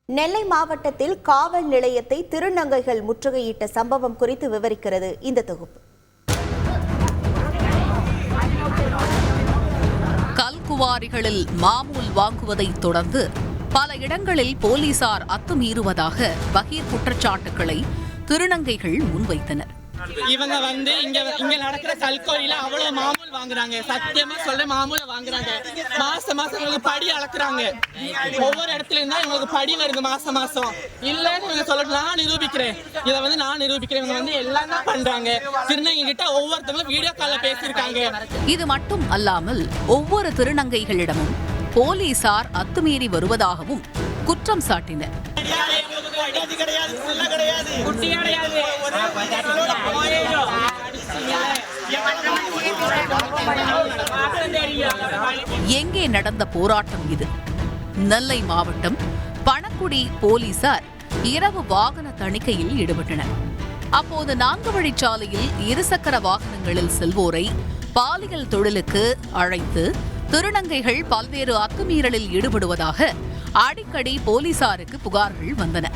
நெல்லை மாவட்டத்தில் காவல் நிலையத்தை திருநங்கைகள் முற்றுகையிட்ட சம்பவம் குறித்து விவரிக்கிறது இந்த தொகுப்பு. கல்குவாரிகளில் மாமூல் வாங்குவதை தொடர்ந்து பல இடங்களில் போலீசார் அத்துமீறுவதாக பகீர் குற்றச்சாட்டுகளை திருநங்கைகள் முன்வைத்தனர். இவங்க இங்க நடக்கிற கல்கோரியில அவ்வளவு மாமூல் வாங்குறாங்க. சத்தியமா சொல்ற மாமூல வாங்குறாங்க. மாசம் இவங்களுக்கு படி அளக்குறாங்க. ஒவ்வொரு இடத்துல இருந்தா இவங்களுக்கு படி வருது மாசம் இல்லன்னு இவங்க சொல்ல நான் நிரூபிக்கிறேன். இதை நான் நிரூபிக்கிறேன். இவங்க எல்லாம் தான் பண்றாங்க. திருநங்கை கிட்ட ஒவ்வொருத்தவங்களும் வீடியோ கால்ல பேசியிருக்காங்க. இது மட்டும் அல்லாமல் ஒவ்வொரு திருநங்கைகளிடமும் போலீசார் அத்துமீறி வருவதாகவும் குற்றம் சாட்டினர். எங்கே நடந்த போராட்டம் இது? நெல்லை மாவட்டம் பணக்குடி போலீசார் இரவு வாகன தணிக்கையில் ஈடுபட்டனர். அப்போது 4 வழிச்சாலையில் இருசக்கர வாகனங்களில் செல்வோரை பாலியல் தொழிலுக்கு அழைத்து திருநங்கைகள் பல்வேறு அத்துமீறலில் ஈடுபடுவதாக அடிக்கடி போலீசாருக்கு புகார்கள் வந்தன.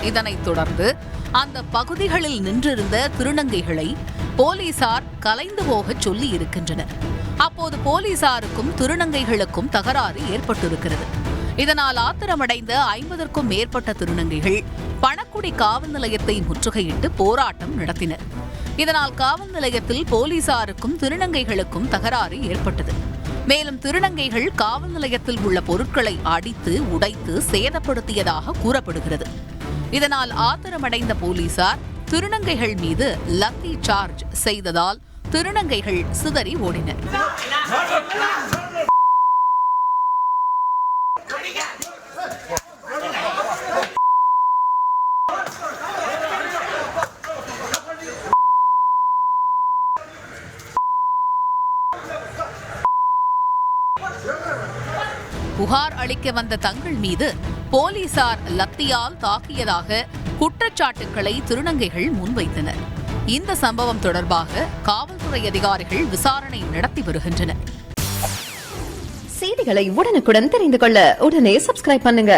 இதனைத் தொடர்ந்து அந்த பகுதிகளில் நின்றிருந்த திருநங்கைகளை போலீசார் கலைந்து போக சொல்லி இருக்கின்றனர். அப்போது போலீசாருக்கும் திருநங்கைகளுக்கும் தகராறு ஏற்பட்டிருக்கிறது. இதனால் ஆத்திரமடைந்த 50க்கும் மேற்பட்ட திருநங்கைகள் பணக்குடி காவல் நிலையத்தை முற்றுகையிட்டு போராட்டம் நடத்தினர். இதனால் காவல் நிலையத்தில் போலீசாருக்கும் திருநங்கைகளுக்கும் தகராறு ஏற்பட்டது. மேலும் திருநங்கைகள் காவல் நிலையத்தில் உள்ள பொருட்களை அடித்து உடைத்து சேதப்படுத்தியதாக கூறப்படுகிறது. இதனால் ஆத்திரமடைந்த போலீசார் திருநங்கைகள் மீது லத்தி சார்ஜ் செய்ததால் திருநங்கைகள் சிதறி ஓடினர். புகார் அளிக்க வந்த தங்கள் மீது போலீசார் லத்தியால் தாக்கியதாக குற்றச்சாட்டுக்களை திருநங்கைகள் முன்வைத்தனர். இந்த சம்பவம் தொடர்பாக காவல்துறை அதிகாரிகள் விசாரணை நடத்தி வருகின்றனர். செய்திகளை உடனுக்குடன் தெரிந்து கொள்ள உடனே சப்ஸ்கிரைப் பண்ணுங்க.